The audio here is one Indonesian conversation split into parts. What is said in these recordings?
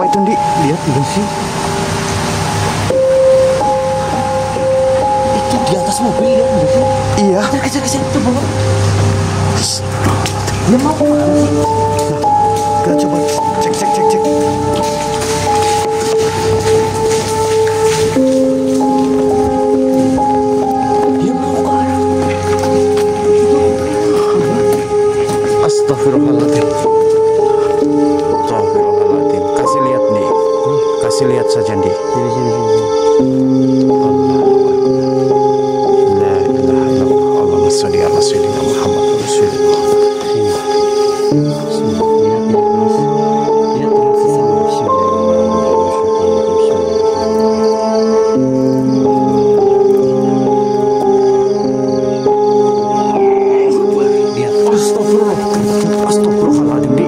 Apa itu, Di? Lihat juga sih. Itu di atas mobil ya, enggak sih? Iya. Kejar itu bawa. Dia mau kemana sih? Nah, kita coba cek. Dia mau ke arah. Astagfirullahaladzim. Astagfirullahaladzim. Kasih lihat, Di. Kasih lihat saja, Di. Sini. La ilaha illallah. Allahumma sholli ala sayyidina Muhammad Rasulullah. Astagfirullahaladzim, Di.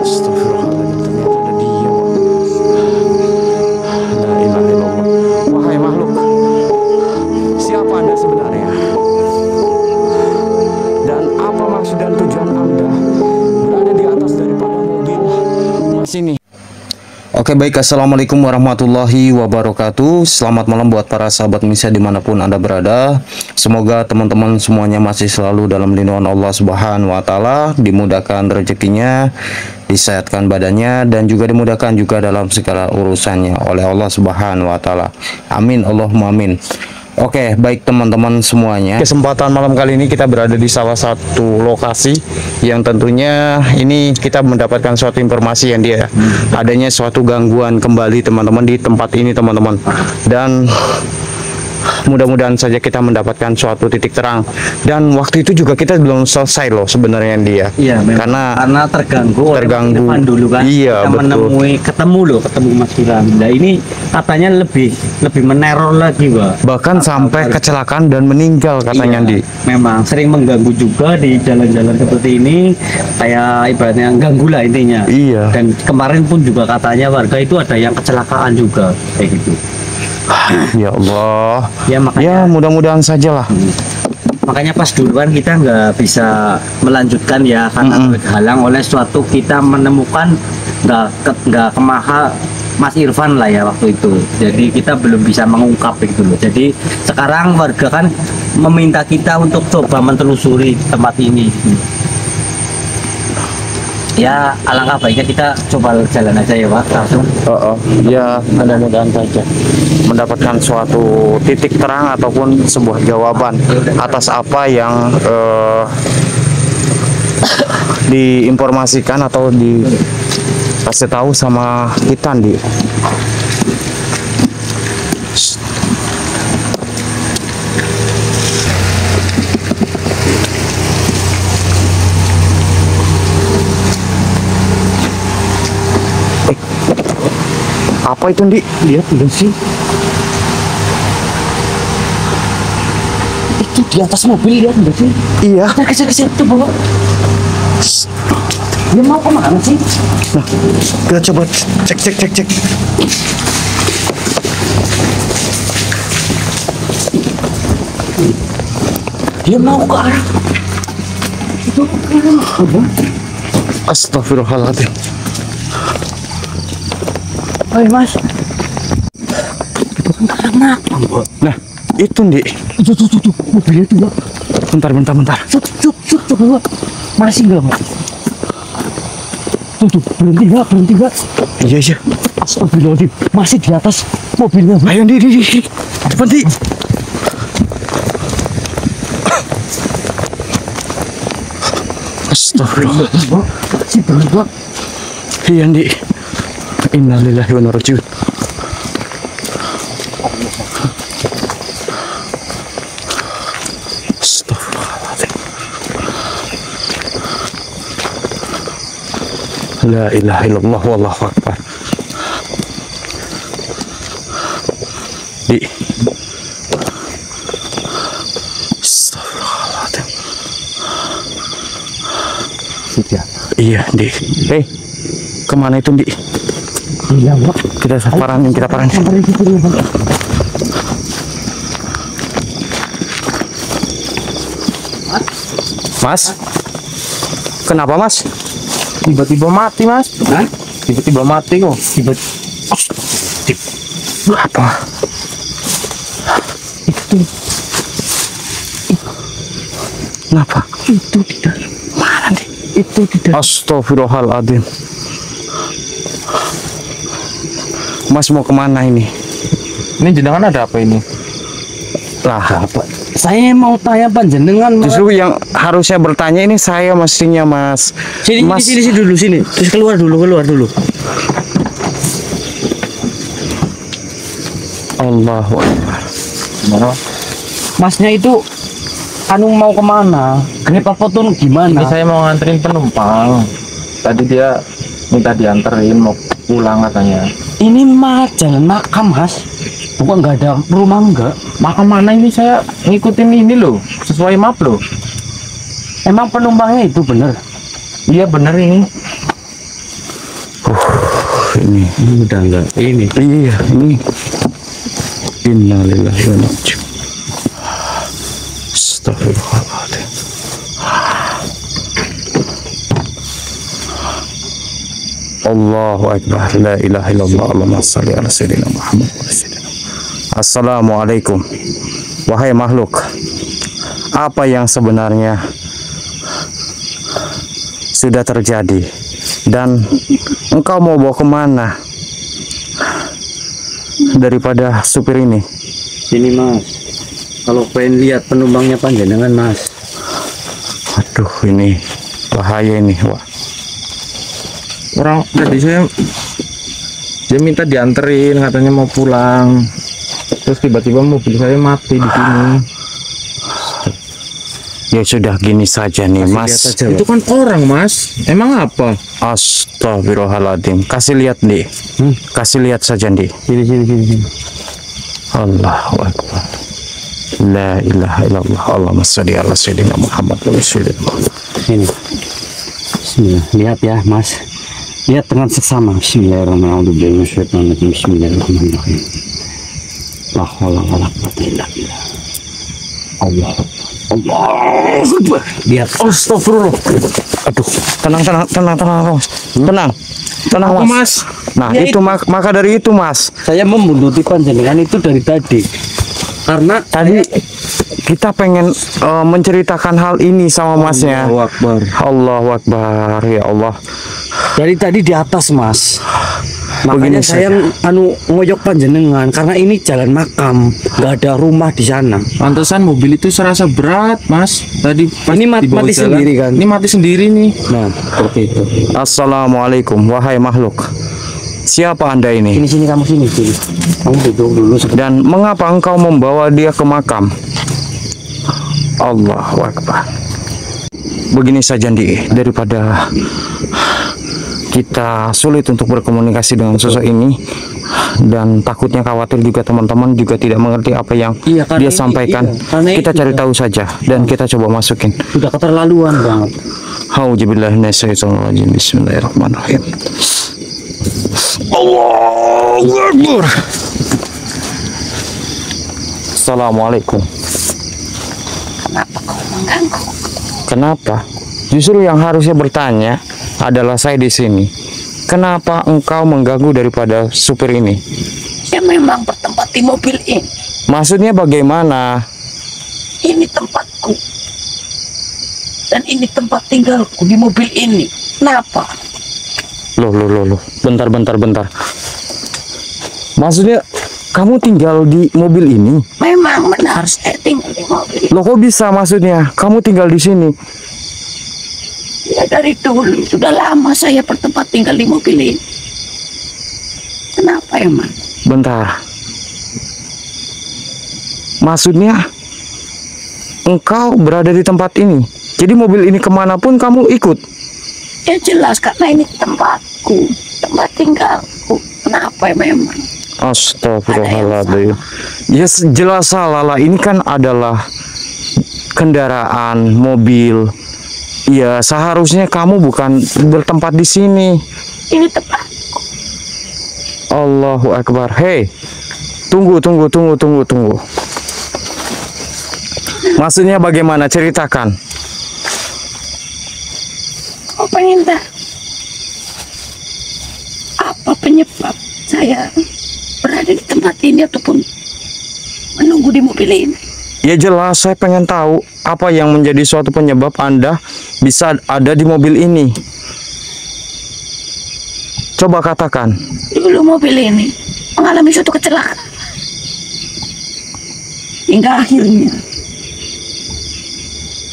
Astagfirullahaladzim, ternyata ada dia. La ilaha illallah. Wahai makhluk, siapa Anda sebenarnya? Dan apa maksud dan tujuan Anda berada di atas daripada mobil Mas ini? Oke, baik, assalamualaikum warahmatullahi wabarakatuh. Selamat malam buat para sahabat Misa dimanapun Anda berada. Semoga teman-teman semuanya masih selalu dalam lindungan Allah Subhanahu wa Ta'ala, dimudahkan rezekinya, disehatkan badannya, dan juga dimudahkan juga dalam segala urusannya oleh Allah Subhanahu wa Ta'ala. Amin, Allahumma amin. Oke, baik teman-teman semuanya. Kesempatan malam kali ini kita berada di salah satu lokasi yang tentunya ini kita mendapatkan suatu informasi yang dia adanya suatu gangguan kembali teman-teman di tempat ini teman-teman. Dan mudah-mudahan saja kita mendapatkan suatu titik terang. Dan waktu itu juga kita belum selesai loh sebenarnya dia. Iya, karena terganggu. Dulu kan. Iya, kita betul. ketemu Mas Firman. Nah, ini katanya lebih meneror lagi, Pak. Bahkan sampai kecelakaan dan meninggal katanya, iya, Di. Memang sering mengganggu juga di jalan-jalan seperti ini, kayak ibaratnya ganggu lah intinya. Iya. Dan kemarin pun juga katanya warga itu ada yang kecelakaan juga kayak gitu. Ya Allah. Ya makanya. Ya mudah-mudahan sajalah. Makanya pas duluan kita nggak bisa melanjutkan ya karena terhalang oleh suatu kita menemukan nggak kemaha Mas Irfan lah ya waktu itu. Jadi kita belum bisa mengungkap itu loh. Jadi sekarang warga kan meminta kita untuk coba menelusuri tempat ini. Ya alangkah baiknya kita coba jalan aja ya Pak langsung. Ya mudah-mudahan saja mendapatkan suatu titik terang ataupun sebuah jawaban atas apa yang diinformasikan atau dikasih tahu sama kita, Di. Apa itu, Di? Lihat dulu sih. Itu di atas mobil, lihat enggak sih? Iya. Kejar itu bawa. Dia mau kemana sih? Nah, kita coba cek. Dia mau ke arah itu apa? Astagfirullahaladzim. Hai Mas. Kenapa, Mbak? Nah, itu, Di. Tuh, mobilnya tuh, Mbak. Bentar. Cuk, Mbak. Masih enggak, Mbak? Tuh, berhenti, Mbak. Iya. Astagfirullahaladzim, masih di atas mobilnya, Mbak. Ayo, Di. Cepat, Di. Astagfirullahaladzim. Mbak. Masih belum, Mbak. Iya, Di. Innalillahi wa inna ilaihi raji'un. Astagfirullahaladzim. La ilaha illallah wallahu akbar. Di. Astagfirullahaladzim. Sudah. Iya, Di. Kemana itu, Di? Iya, Mbak. Kita paranin. Sampai situ, Mbak. Mas, kenapa Mas? Tiba-tiba mati, Mas. Hah? Tiba-tiba mati kok. Apa? Kenapa? Itu di dalam. Mana nih? Itu di dalam. Astagfirullahaladzim. Mas mau kemana ini? Ini jenengan ada apa ini? Lah, Apa? Saya mau tanya panjenengan, Mas. justru yang harusnya bertanya ini saya mestinya, Mas. Sini, Mas, sini dulu sini. Terus keluar dulu. Allahu Akbar. Gimana? Masnya itu anu mau kemana? Grab apa tuh gimana? Ini saya mau nganterin penumpang. Tadi dia minta dianterin mau pulang katanya. Ini mah jalan makam, Mas. Bukan nggak ada rumah enggak? Makam mana ini, saya ngikutin ini loh, sesuai map loh. Emang penumpangnya itu bener? Iya bener ini. Ini Udah enggak. Ini. iya, ini innalillahi wa inna ilaihi raji'un. Astagfirullahaladzim. Allahu Akbar, la ilaha illallah, Allahumma salli ala sayyidina Muhammad wa ala sayyidina. Assalamualaikum. Wahai makhluk, apa yang sebenarnya sudah terjadi dan engkau mau bawa kemana daripada supir ini? Sini, Mas. Kalau pengen lihat penumpangnya panjenengan, Mas. Aduh, ini bahaya ini, wah. Orang tadi dia minta dianterin katanya mau pulang. Terus tiba-tiba mobil saya mati di sini. Ya sudah, gini saja nih, Lihat Mas. aja, Itu kan orang, Mas. Emang apa? Astagfirullahaladzim. Kasih lihat, Di. Kasih lihat saja, Di. Sini. Allahu Akbar. La ilaha illallah. Allahumma sholli ala sayyidina Muhammad wa ala sayyidina. Sini. Bismillah. Lihat ya, Mas. Lihat dengan seksama. Bismillahirrahmanirrahim. Bismillahirrahmanirrahim. La haula wala quwwata illa billah. Allah Akbar. Lihat. Astagfirullah. Aduh, tenang, Mas. Tenang, Apa, Mas. Mas? Nah, Ya, itu maka dari itu, Mas. Saya membuntuti panjenengan itu dari tadi. Karena Tadi kita pengen menceritakan hal ini sama Masnya. Allahu Akbar. Allahu Akbar, ya Allah. Dari tadi di atas, Mas. Makanya Begini saya ngoyok panjenengan karena ini jalan makam, nggak ada rumah di sana. Pantesan mobil itu serasa berat, Mas. Tadi pas Ini di bawah mati jalan. sendiri kan? Ini mati sendiri nih. Nah, seperti itu. Assalamualaikum, wahai makhluk. Siapa Anda ini? Sini kamu sini. Kamu duduk dulu sebentar. Dan mengapa engkau membawa dia ke makam? Allahu Akbar. Begini saja, Di, daripada kita sulit untuk berkomunikasi dengan sosok ini dan takutnya khawatir juga teman-teman juga tidak mengerti apa yang Iya, karena dia ini- sampaikan. iya, karena Kita itu, cari Pak. tahu saja dan kita coba masukin. Sudah keterlaluan banget. Auzubillahiminasyaitonirrajim. Bismillahirrahmanirrahim. Allahu Akbar. Assalamualaikum. Kenapa kau mengganggu? Kenapa? Justru yang harusnya bertanya adalah saya di sini. Kenapa engkau mengganggu daripada supir ini? Ya memang bertempat di mobil ini. Maksudnya bagaimana? Ini tempatku. Dan ini tempat tinggalku di mobil ini. Kenapa? Loh. Bentar. Maksudnya kamu tinggal di mobil ini? Memang benar saya tinggal di mobil ini. Loh, kok bisa maksudnya? Kamu tinggal di sini? Ya dari dulu sudah lama saya bertempat tinggal di mobil ini. Kenapa emang? Bentar. Maksudnya engkau berada di tempat ini. Jadi mobil ini kemanapun kamu ikut. Ya jelas karena ini tempatku, tempat tinggalku. Kenapa memang? Astagfirullahaladzim. Ya jelas salah lah. Ini kan adalah kendaraan, mobil. Ya seharusnya kamu bukan bertempat di sini. Ini tempat. Allahu Akbar. Hei, tunggu. Maksudnya bagaimana? Ceritakan. Kau pengen tahu apa penyebab saya berada di tempat ini ataupun menunggu di mobil ini? Ya jelas, saya pengen tahu apa yang menjadi suatu penyebab Anda bisa ada di mobil ini. Coba katakan. Dulu mobil ini mengalami suatu kecelakaan. Hingga akhirnya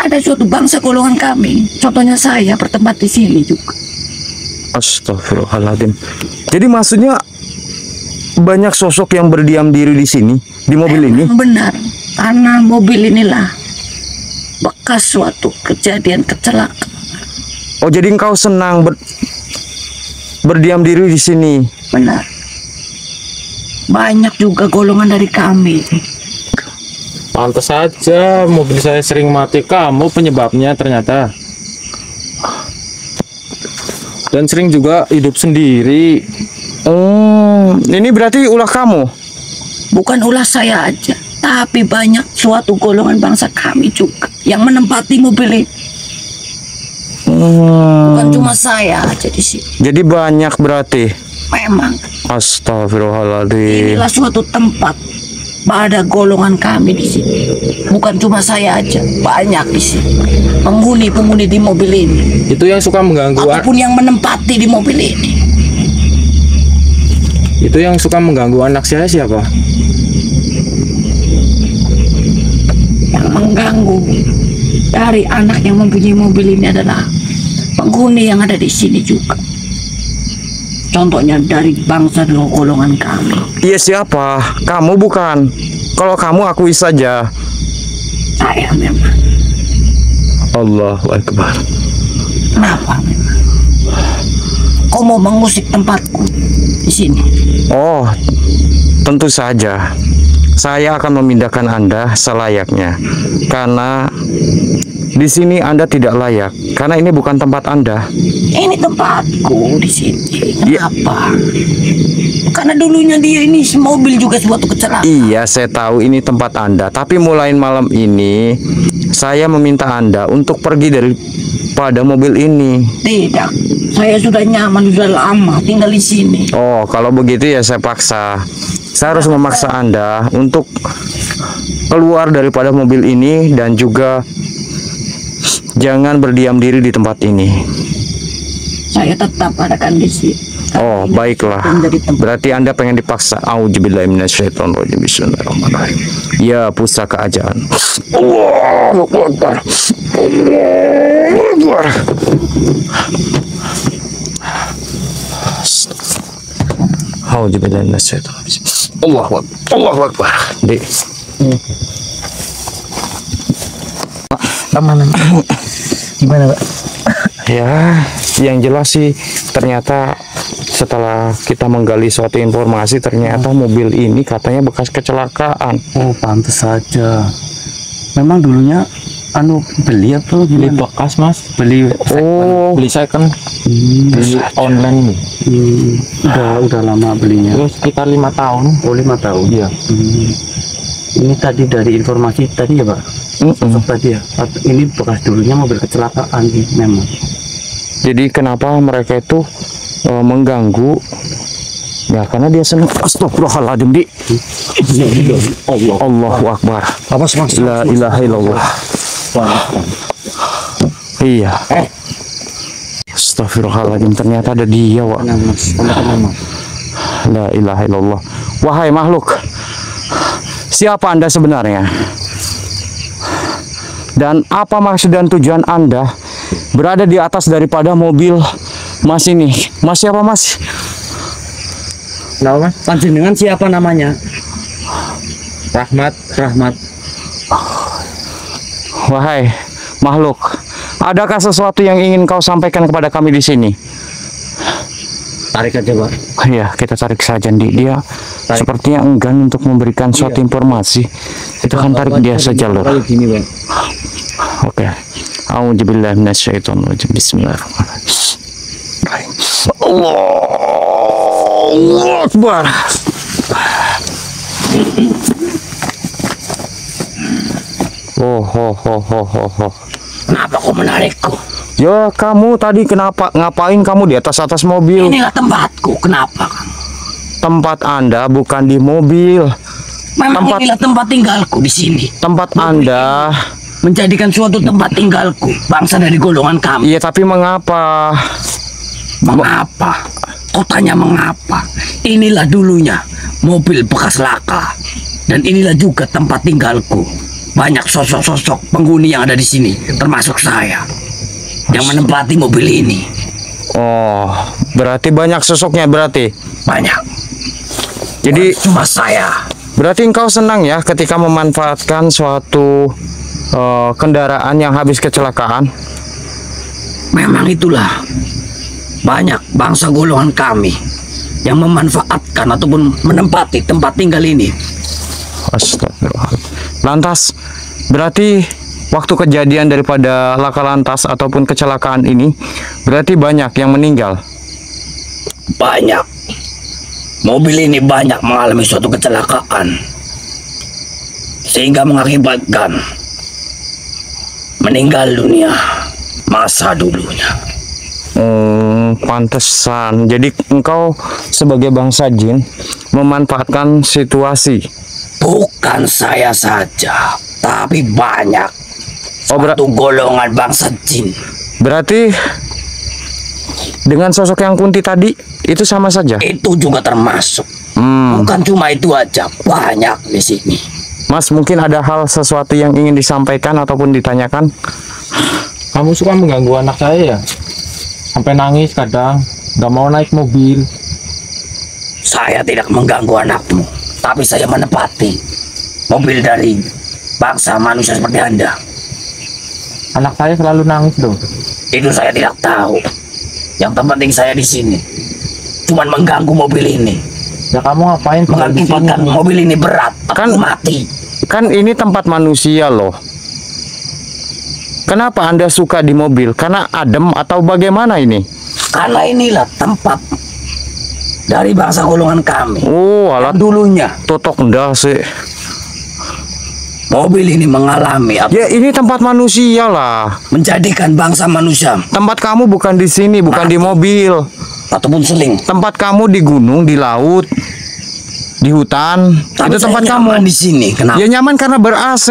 ada suatu bangsa golongan kami, contohnya saya, bertempat di sini juga. Astagfirullahaladzim. Jadi maksudnya banyak sosok yang berdiam diri di sini, di mobil ini? Benar, karena mobil inilah bekas suatu kejadian kecelakaan. Oh, jadi engkau senang berdiam diri di sini? Benar. Banyak juga golongan dari kami. Pantas saja mobil saya sering mati, kamu penyebabnya ternyata. Dan sering juga hidup sendiri. Oh, ini berarti ulah kamu? Bukan ulah saya aja, tapi banyak suatu golongan bangsa kami juga yang menempati mobil ini. Bukan cuma saya aja di sini. Jadi banyak berarti? Memang. Astagfirullahaladzim. Inilah suatu tempat pada golongan kami di sini. Bukan cuma saya aja, banyak di sini. Penghuni-penghuni di mobil ini. Itu yang suka mengganggu. Apapun yang menempati di mobil ini. Itu yang suka mengganggu anak saya siapa? Yang mengganggu dari anak yang mempunyai mobil ini adalah penghuni yang ada di sini juga. Contohnya dari bangsa dan golongan kami. Iya, siapa? Kamu bukan? Kalau kamu akui saja. Saya memang. Allahu Akbar. Kenapa memang? Kau mau mengusik tempatku di sini? Oh, tentu saja. Saya akan memindahkan Anda selayaknya. Karena di sini Anda tidak layak. Karena ini bukan tempat Anda. Ini tempatku di sini. Ya. Kenapa? Karena dulunya dia ini mobil juga suatu kecelakaan. Iya, saya tahu ini tempat Anda. Tapi mulai malam ini, saya meminta Anda untuk pergi daripada mobil ini. Tidak, saya sudah nyaman, sudah lama tinggal di sini. Oh, kalau begitu ya saya paksa. Saya harus memaksa Anda untuk keluar daripada mobil ini dan juga jangan berdiam diri di tempat ini. Saya tetap adakan di sini. Oh, baiklah. Berarti Anda pengen dipaksa. Auzubillahi minasyaitonirrajim. Bismillahirrahmanirrahim. Ya, pusaka ajaan. Allahu Akbar. Allahu Akbar. Auzubillahi minasyaitonirrajim. Allahu Akbar. Allahu Akbar. Dek. Aman. Gimana, Pak? Ya, yang jelas sih ternyata setelah kita menggali suatu informasi ternyata mobil ini katanya bekas kecelakaan. Oh, pantas saja. Memang dulunya beli apa? Beli bekas, Mas. Beli Beli second. Beli online nih. udah lama belinya. Itu sekitar 5 tahun. Oh, 5 tahun. Iya. Ini tadi dari informasi tadi ya, Pak. Sosok tadi ya. Ini bekas dulunya mobil kecelakaan sih, memang. Jadi kenapa mereka itu mengganggu? Ya karena dia senang. Astagfirullahaladzim, Di. Allahu Akbar. Apa sih, Mas? La ilaha illallah. Iya. Astagfirullahaladzim, ternyata ada dia, Wak. La ilaha illallah. Wahai makhluk, siapa Anda sebenarnya? Dan apa maksud dan tujuan Anda berada di atas daripada mobil Mas ini? Mas siapa, Mas? Kenapa, Mas? Panjenengan siapa namanya? Rahmat. Wahai makhluk, adakah sesuatu yang ingin kau sampaikan kepada kami di sini? Tarik aja, Pak. Iya, kita tarik saja, Di. Dia sepertinya enggan untuk memberikan suatu informasi. Kita akan tarik dia saja, Lur. Gini, Pak. Oke. Auzubillahi minasyaitonirrajim. Bismillahirrahmanirrahim. Allahu Akbar. Kenapa kau menarikku? Ya kamu tadi kenapa ngapain kamu di atas mobil? Inilah tempatku. Kenapa kamu? Tempat Anda bukan di mobil. Memang inilah tempat tinggalku di sini. Tempat Anda. Menjadikan suatu tempat tinggalku bangsa dari golongan kami. Iya, tapi mengapa? Mengapa? Kau tanya mengapa? Inilah dulunya mobil bekas laka. Dan inilah juga tempat tinggalku. Banyak sosok-sosok penghuni yang ada di sini, termasuk saya, yang menempati mobil ini. Oh, berarti banyak sosoknya berarti. Banyak. Jadi Cuma saya. berarti engkau senang ya ketika memanfaatkan suatu kendaraan yang habis kecelakaan? Memang itulah banyak bangsa golongan kami yang memanfaatkan ataupun menempati tempat tinggal ini. Astagfirullah. Lantas, berarti waktu kejadian daripada laka lantas ataupun kecelakaan ini, berarti banyak yang meninggal? Banyak. Mobil ini banyak mengalami suatu kecelakaan. Sehingga mengakibatkan meninggal dunia masa dulunya. Pantesan. Jadi engkau sebagai bangsa jin memanfaatkan situasi. Bukan saya saja, tapi banyak. Suatu golongan bangsa jin. Berarti dengan sosok yang Kunti tadi itu sama saja? Itu juga termasuk. Bukan cuma itu aja, banyak di sini. Mas, mungkin ada hal sesuatu yang ingin disampaikan ataupun ditanyakan? Kamu suka mengganggu anak saya ya? Sampai nangis kadang, nggak mau naik mobil. Saya tidak mengganggu anakmu, tapi saya menepati mobil dari bangsa manusia seperti Anda. Anak saya selalu nangis loh. Itu saya tidak tahu. Yang terpenting saya di sini cuman mengganggu mobil ini. Ya kamu ngapain tinggal di sini? Mengakibatkan mobil ini berat, Kan- aku mati. Kan ini tempat manusia loh. Kenapa Anda suka di mobil? Karena adem atau bagaimana ini? Karena inilah tempat dari bangsa golongan kami. Oh, alat Dulunya totok ndak sih. mobil ini mengalami atau Ya ini tempat manusia lah. menjadikan bangsa manusia Tempat kamu bukan di sini, bukan di mobil. ataupun seling. Tempat kamu di gunung, di laut, di hutan. Tapi Itu tempat saya kamu. nyaman di sini. Kenapa? Ya nyaman karena ber-AC.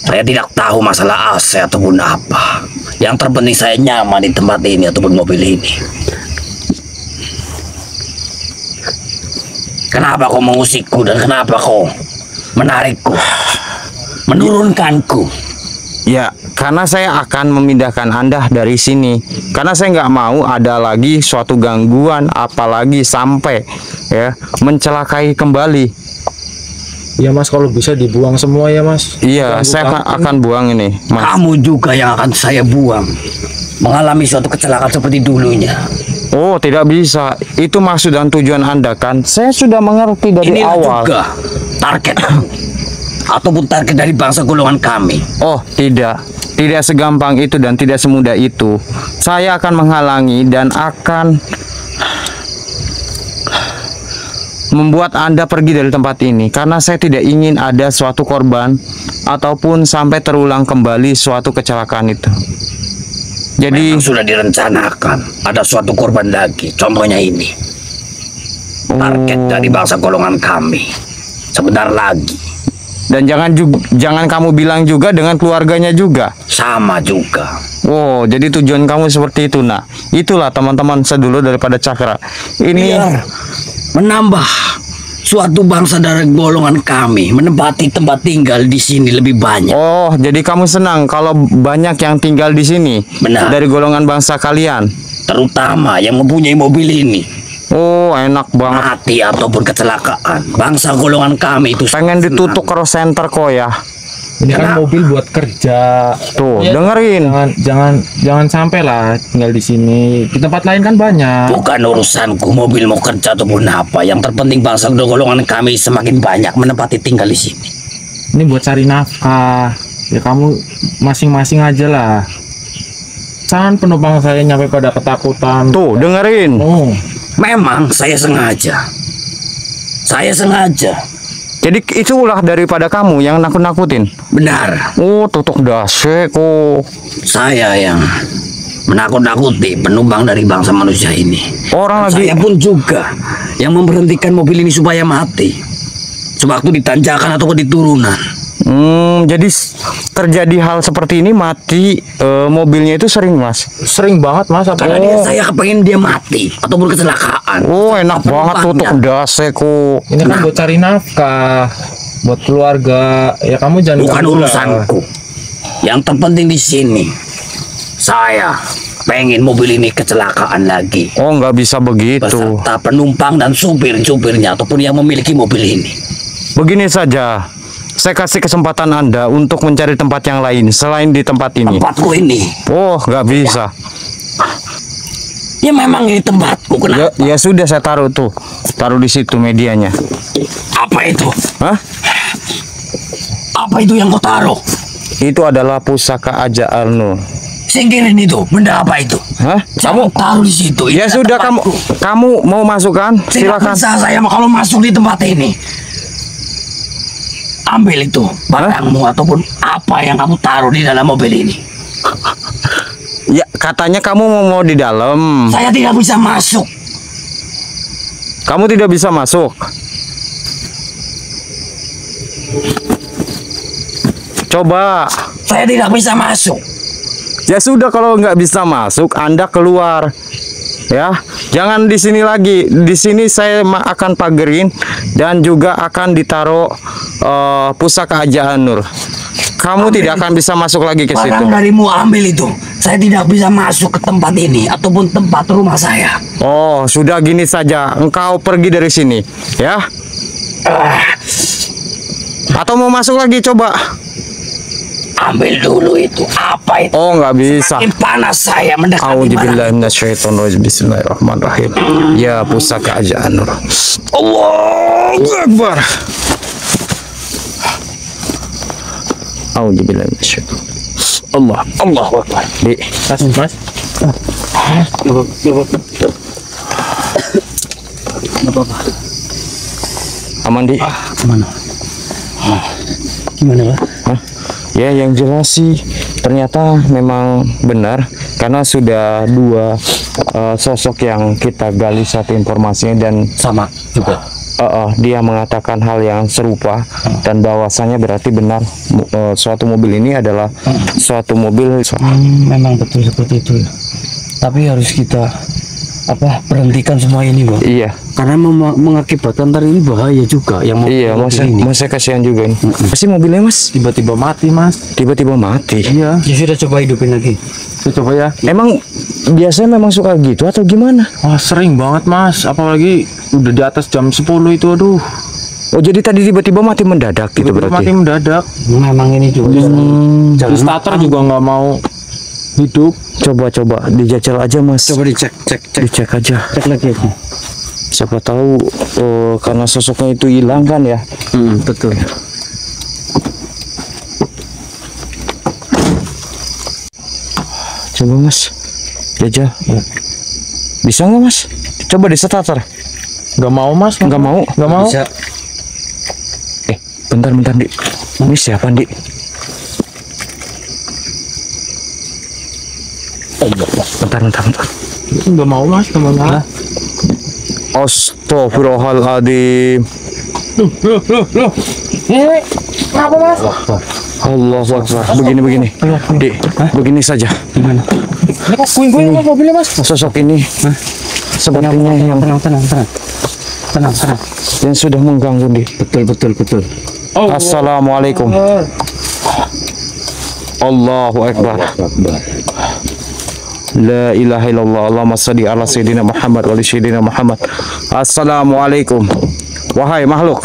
Saya tidak tahu masalah AC ataupun apa. Yang terpenting saya nyaman di tempat ini ataupun mobil ini. Kenapa kau mengusikku dan kenapa kau menarikku, menurunkanku? Ya, karena saya akan memindahkan Anda dari sini. Karena saya nggak mau ada lagi suatu gangguan, apalagi sampai ya mencelakai kembali. Ya mas, kalau bisa dibuang semua ya mas. Iya, Ganggu saya akan buang ini, Mas. Kamu juga yang akan saya buang. Mengalami suatu kecelakaan seperti dulunya. Oh, tidak bisa. Itu maksud dan tujuan Anda kan? Saya sudah mengerti dari Inilah awal. juga target ataupun target dari bangsa golongan kami. Oh, tidak. Tidak segampang itu dan tidak semudah itu. Saya akan menghalangi dan akan membuat Anda pergi dari tempat ini karena saya tidak ingin ada suatu korban ataupun sampai terulang kembali suatu kecelakaan itu. Jadi Memang sudah direncanakan ada suatu korban lagi. Contohnya ini. Target dari bangsa golongan kami. Sebentar lagi. dan jangan kamu bilang juga dengan keluarganya juga. Sama juga. Oh, jadi tujuan kamu seperti itu. Nah, itulah teman-teman sedulur daripada Cakra. Ini Biar menambah suatu bangsa dari golongan kami menempati tempat tinggal di sini lebih banyak. Oh, jadi kamu senang kalau banyak yang tinggal di sini. Benar. Dari golongan bangsa kalian. Terutama yang mempunyai mobil ini. Oh, enak banget. Mati ataupun kecelakaan. Bangsa golongan kami itu Pengen ditutup cross center kok ya. Ini kan mobil buat kerja. Tuh, Ya, dengerin. Jangan sampai lah tinggal di sini. Di tempat lain kan banyak. bukan urusanku mobil mau kerja ataupun apa. Yang terpenting bangsa golongan kami semakin banyak menempati tinggal di sini. Ini buat cari nafkah. Ya kamu masing-masing aja lah. Jangan penumpang saya nyampe pada ketakutan. Tuh, dengerin. Oh, Memang saya sengaja Jadi itu ulah daripada kamu yang nakut-nakutin. Benar, Oh, tutuk dase kok. saya yang menakut-nakuti penumpang dari bangsa manusia ini. Orang lagi Saya pun juga yang memberhentikan mobil ini supaya mati. Sewaktu ditanjakan ataupun di turunan. jadi terjadi hal seperti ini mati mobilnya itu sering, Mas. Sering banget mas, Karena apa? saya kepengen dia mati ataupun kecelakaan. Oh, enak Apa banget tutuk penumpangnya? dase kok. Ini kan buat cari nafkah, buat keluarga. Ya kamu jangan Bukan ganggu lah. urusanku. Yang terpenting di sini, saya pengen mobil ini kecelakaan lagi. Oh, nggak bisa begitu. Beserta penumpang dan supir-supirnya ataupun yang memiliki mobil ini. Begini saja, saya kasih kesempatan Anda untuk mencari tempat yang lain selain di tempat ini. Tempatku ini. Oh, nggak bisa. Ya memang ini tempatku. Ya, Kenapa? ya sudah, saya taruh tuh, taruh di situ medianya. Apa itu? Hah? Apa itu yang kau taruh? Itu adalah pusaka Aja Arno. Singkirin itu. Benda apa itu? Hah? Kamu taruh di situ. Ya Itu sudah, tempatku. kamu mau masukkan? Tidak Silakan. bisa saya kalau masuk di tempat ini. Ambil itu barangmu ataupun apa yang kamu taruh di dalam mobil ini. Ya, katanya kamu mau di dalam. Saya tidak bisa masuk. Kamu tidak bisa masuk. Coba. Saya tidak bisa masuk. Ya sudah, kalau nggak bisa masuk, Anda keluar. Ya, jangan di sini lagi. Di sini saya akan pagerin dan juga akan ditaruh pusaka Aja Nur. Kamu tidak akan bisa masuk lagi ke situ. Barang darimu ambil itu. Saya tidak bisa masuk ke tempat ini ataupun tempat rumah saya. Oh, sudah, gini saja. Engkau pergi dari sini, ya? Atau mau masuk lagi, coba. Ambil dulu itu. Apa itu? Oh, nggak bisa. Makin panas saya mendekati barang. Auzubillahi minasyaitonirrajim. Bismillahirrahmanirrahim. Ya, pusaka Aja Nur. Allahu Akbar. Auzubillahi minasyaiton. Allahu Akbar. Di, Mas. aman, Di. Kemana? Gimana Pak? Hah? Ya, yang jelas sih ternyata memang benar karena sudah dua sosok yang kita gali satu informasinya dan Sama juga. dia mengatakan hal yang serupa dan bahwasannya berarti benar suatu mobil ini adalah suatu mobil. Memang betul seperti itu. Tapi harus kita berhentikan semua ini, Bang. Iya, Karena mengakibatkan ntar ini bahaya juga yang iya, mobil mas saya kasihan juga ini. Pasti mobilnya, Mas, Tiba-tiba mati mas. tiba-tiba mati. Iya. Ya sudah, coba hidupin lagi. Saya coba ya. Emang biasanya memang suka gitu atau gimana? Wah sering banget mas. Apalagi udah di atas jam 10 itu, aduh. Oh, jadi tadi tiba-tiba mati mendadak gitu Tiba-tiba mati berarti. mendadak. Memang ini juga. Di Jangan starter juga nggak mau hidup. Coba dijajal aja, Mas. coba dicek, Dicek aja. cek lagi aja. Siapa tahu karena sosoknya itu hilang kan ya. Betul. Coba, Mas, jajal. Bisa nggak, Mas? Coba di starter. Nggak mau mas. Nggak mau. Nggak mau. Bisa. Bentar, Dik. Ini siapa, Dik? Bentar. Nggak mau mas. Nggak mau nyala. Astagfirullahaladzim. Loh. Ini kenapa mas? Allahu Akbar. Begini. Dik, begini saja. Gimana? Ini kok kuing-kuing mas mobilnya mas? Sosok ini sepertinya yang Tenang. sudah mengganggu, Dik. Betul. Assalamualaikum. Allahu Akbar. La ilaha illallah. Allahumma shalli ala sayyidina Muhammad wa ali sayyidina Muhammad. Assalamualaikum. Wahai makhluk,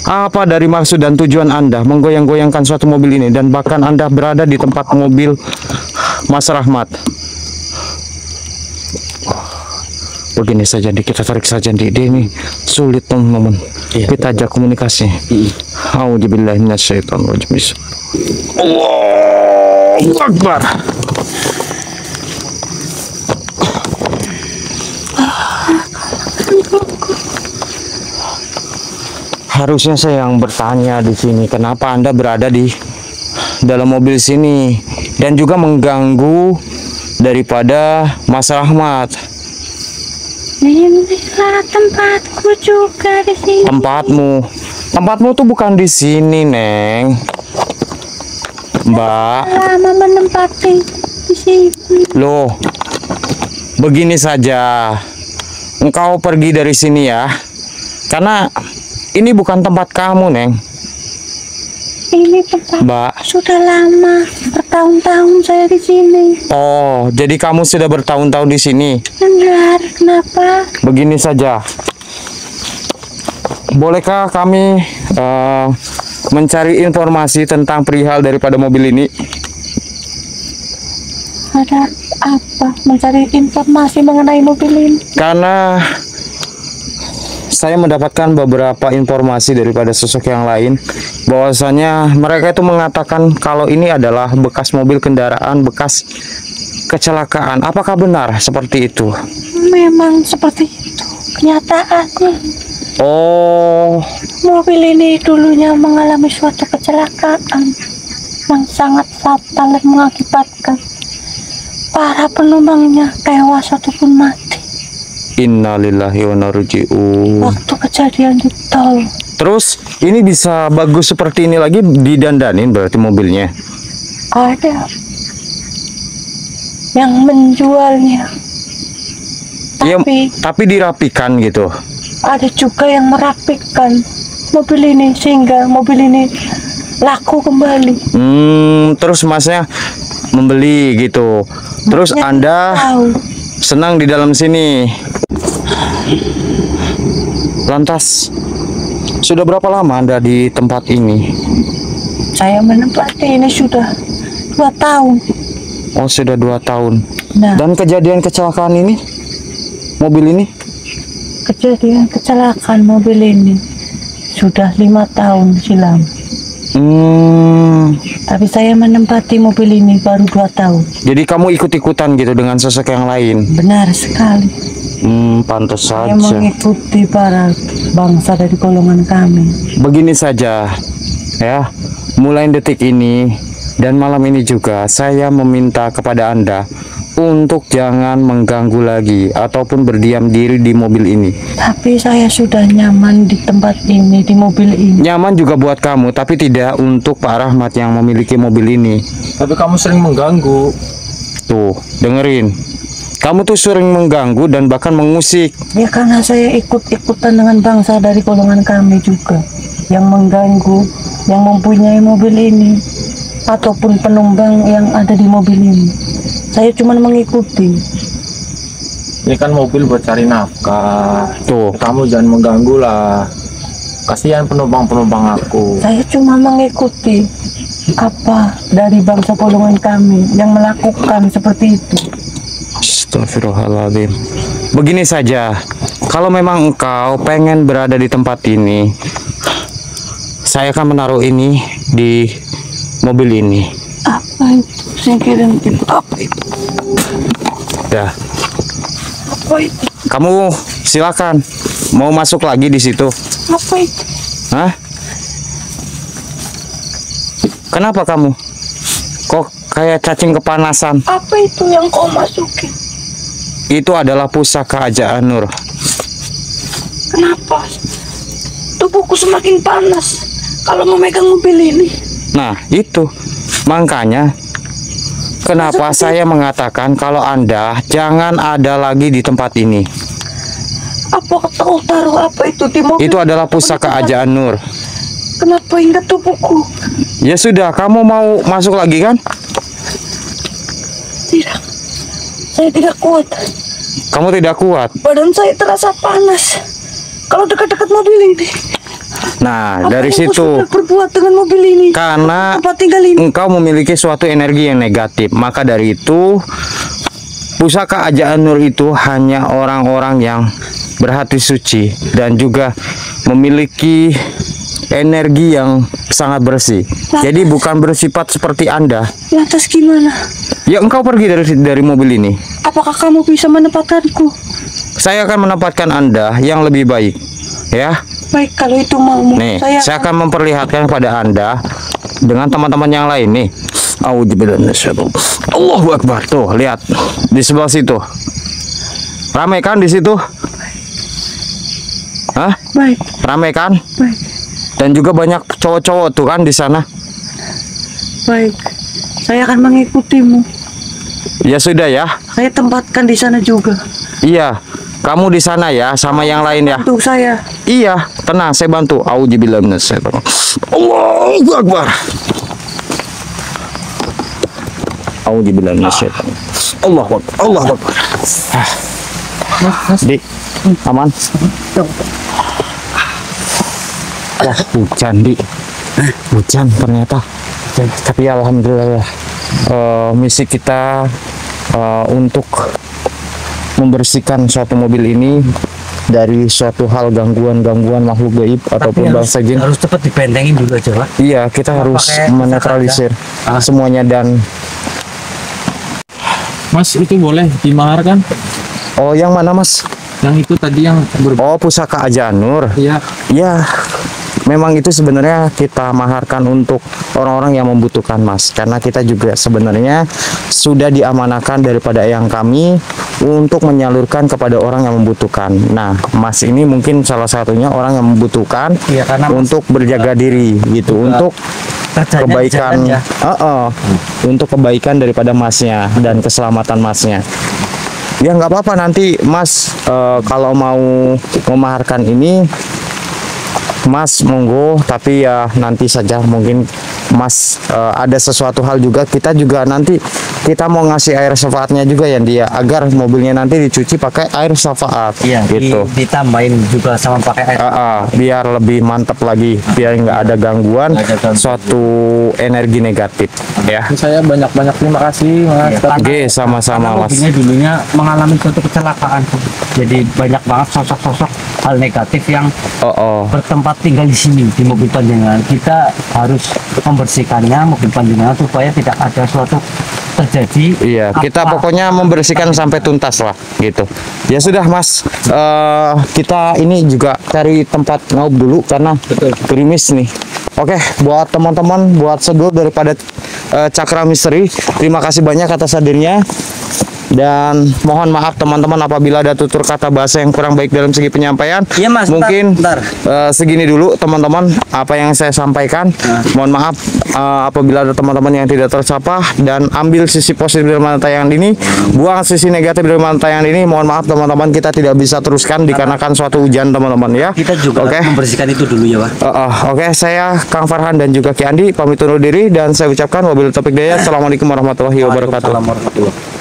apa dari maksud dan tujuan Anda menggoyang-goyangkan suatu mobil ini dan bahkan Anda berada di tempat mobil Mas Rahmat? Begini saja, Dik, kita tarik saja, Dik. Dia ini sulit teman-teman. Kita ajak komunikasi. Auzubillahi minasyaitonirrajim. Allahu Akbar. Harusnya saya yang bertanya di sini, kenapa Anda berada di dalam mobil sini dan juga mengganggu daripada Mas Rahmat. Inilah tempatku juga di sini. Tempatmu tuh bukan di sini, Neng. Mbak. Lama menempati di sini. Loh, begini saja. Engkau pergi dari sini ya. Karena ini bukan tempat kamu, Neng. Ini tempat Mbak. sudah lama, bertahun-tahun saya di sini. Oh, jadi kamu sudah bertahun-tahun di sini. Benar, kenapa? Begini saja. Bolehkah kami mencari informasi tentang perihal daripada mobil ini? Ada apa? Mencari informasi mengenai mobil ini? Karena saya mendapatkan beberapa informasi daripada sosok yang lain, bahwasanya mereka itu mengatakan kalau ini adalah bekas mobil kendaraan bekas kecelakaan. Apakah benar seperti itu? Memang seperti itu kenyataannya. Oh, Mobil ini dulunya mengalami suatu kecelakaan yang sangat fatal dan mengakibatkan para penumpangnya tewas ataupun mati innalillahi wa inna ilaihi raji'un. waktu kejadian di tol. Terus ini bisa bagus seperti ini lagi didandanin berarti mobilnya? Ada yang menjualnya, Iya, tapi tapi dirapikan gitu. ada juga yang merapikan mobil ini sehingga mobil ini laku kembali. Terus masnya membeli gitu. Terus Masnya Anda tahu. senang di dalam sini. Lantas, sudah berapa lama Anda di tempat ini? Saya menempati ini sudah 2 tahun. Oh, sudah 2 tahun. Nah, Dan kejadian kecelakaan ini, mobil ini? kejadian kecelakaan mobil ini sudah 5 tahun silam. Tapi saya menempati mobil ini baru 2 tahun. Jadi kamu ikut-ikutan gitu dengan sosok yang lain? Benar sekali. Pantas Saya saja. mengikuti para bangsa dari golongan kami. Begini saja, ya. Mulai detik ini dan malam ini juga saya meminta kepada Anda untuk jangan mengganggu lagi ataupun berdiam diri di mobil ini. Tapi saya sudah nyaman di tempat ini, di mobil ini. Nyaman juga buat kamu, tapi tidak untuk Pak Rahmat yang memiliki mobil ini. Tapi kamu sering mengganggu. Tuh, dengerin. Kamu tuh sering mengganggu dan bahkan mengusik. Ya karena saya ikut-ikutan dengan bangsa dari golongan kami juga yang mengganggu, yang mempunyai mobil ini ataupun penumpang yang ada di mobil ini. Saya cuma mengikuti. Ini kan mobil buat cari nafkah. Tuh, Kamu jangan mengganggu lah. Kasihan penumpang-penumpang aku. Saya cuma mengikuti apa dari bangsa golongan kami yang melakukan seperti itu. astagfirullahaladzim. Begini saja, kalau memang engkau pengen berada di tempat ini, saya akan menaruh ini di mobil ini. Apa itu? Saya kira itu apa itu? Ya, Apa itu? kamu silakan. Mau masuk lagi di situ? Apa itu? Hah? Kenapa kamu? Kok kayak cacing kepanasan? Apa itu yang kau masukin? Itu adalah pusaka Aja Nur. Kenapa? Tubuhku semakin panas kalau memegang mobil ini. Nah, itu. Makanya kenapa saya mengatakan kalau Anda jangan ada lagi di tempat ini. Apa kau taruh apa itu di mobil? Itu adalah pusaka Aja Nur. Kenapa hingga tubuhku? Ya sudah, kamu mau masuk lagi kan? Tidak. Saya tidak kuat. Kamu tidak kuat. Badan saya terasa panas kalau dekat-dekat mobil ini. Nah, Apa dari yang kau situ sudah berbuat dengan mobil ini? karena Tempat tinggal ini. engkau memiliki suatu energi yang negatif, maka dari itu pusaka Aja Nur itu hanya orang-orang yang berhati suci dan juga memiliki energi yang sangat bersih. Jadi bukan bersifat seperti Anda. Lantas gimana? Ya, engkau pergi dari mobil ini. Apakah kamu bisa menempatkanku? Saya akan menempatkan Anda yang lebih baik. ya. Baik, kalau itu mau Nih, saya akan memperlihatkan kepada Anda dengan teman-teman yang lain nih. Allahu Akbar. Tuh, lihat di sebelah situ. Ramai kan di situ? Hah? Baik, Ramai kan? baik, Dan juga banyak cowok-cowok tuh kan di sana. baik. Saya akan mengikutimu. Ya sudah ya. Saya tempatkan di sana juga. Iya. Kamu di sana ya sama yang lain ya. Untuk saya. Iya, tenang, saya bantu. Auzubillahi minasyaitonir rajim. Allahu Akbar. Auzubillahi minasyaitonir rajim. Allahu Akbar. Allahu Akbar. Di aman. Wah, hujan di. Hujan ternyata. Tapi alhamdulillah misi kita untuk membersihkan suatu mobil ini dari suatu hal gangguan makhluk gaib ataupun bangsa jin. Harus cepat dibentengin dulu aja, Pak. Iya, kita harus menetralisir semuanya. Dan Mas, itu boleh dimaharkan? oh, yang mana Mas? Yang itu tadi yang Oh, pusaka Ajanur. Iya. Ya, memang itu sebenarnya kita maharkan untuk orang-orang yang membutuhkan Mas, karena kita juga sebenarnya sudah diamanakan daripada yang kami untuk menyalurkan kepada orang yang membutuhkan. Nah, Mas ini mungkin salah satunya orang yang membutuhkan, Iya, karena untuk berjaga diri gitu, untuk kerjanya kebaikan, di jalan ya. untuk kebaikan daripada Masnya dan keselamatan Masnya. Ya nggak apa-apa, nanti Mas kalau mau memaharkan ini Mas monggo, tapi ya nanti saja mungkin Mas ada sesuatu hal juga, kita juga nanti kita mau ngasih air syafaatnya juga ya dia, agar mobilnya nanti dicuci pakai air syafaat. Iya, gitu. ditambahin juga sama pakai air. Biar lebih mantap lagi, biar nggak ada gangguan, suatu energi negatif ya. Saya banyak-banyak terima kasih, Mas. Iya, Oke, sama-sama Mas. mobilnya dulunya mengalami suatu kecelakaan, jadi banyak banget sosok-sosok hal negatif yang bertempat tinggal di sini di mobil panjenengan. Kita harus membersihkannya mobil panjenengan supaya tidak ada suatu terjadi. Iya, kita pokoknya membersihkan sampai tuntas lah gitu. Ya sudah Mas, kita ini juga cari tempat ngaup dulu karena gerimis nih. Oke, buat teman-teman, buat sedulur daripada Cakra Misteri, terima kasih banyak atas hadirnya. Dan mohon maaf teman-teman apabila ada tutur kata bahasa yang kurang baik dalam segi penyampaian. Iya, Mas, mungkin bentar. segini dulu teman-teman apa yang saya sampaikan. Mohon maaf apabila ada teman-teman yang tidak tercapah, dan ambil sisi positif dari mana tayangan ini, buang sisi negatif dari mana tayangan ini. Mohon maaf teman-teman, kita tidak bisa teruskan dikarenakan suatu hujan teman-teman ya. Kita juga harus membersihkan itu dulu ya, Pak. Oke, saya Kang Farhan dan juga Ki Andi pamit undur diri, dan saya ucapkan wabillahi taufiq hidayah. Assalamualaikum warahmatullahi wabarakatuh. Waalaikumsalam warahmatullahi wabarakatuh.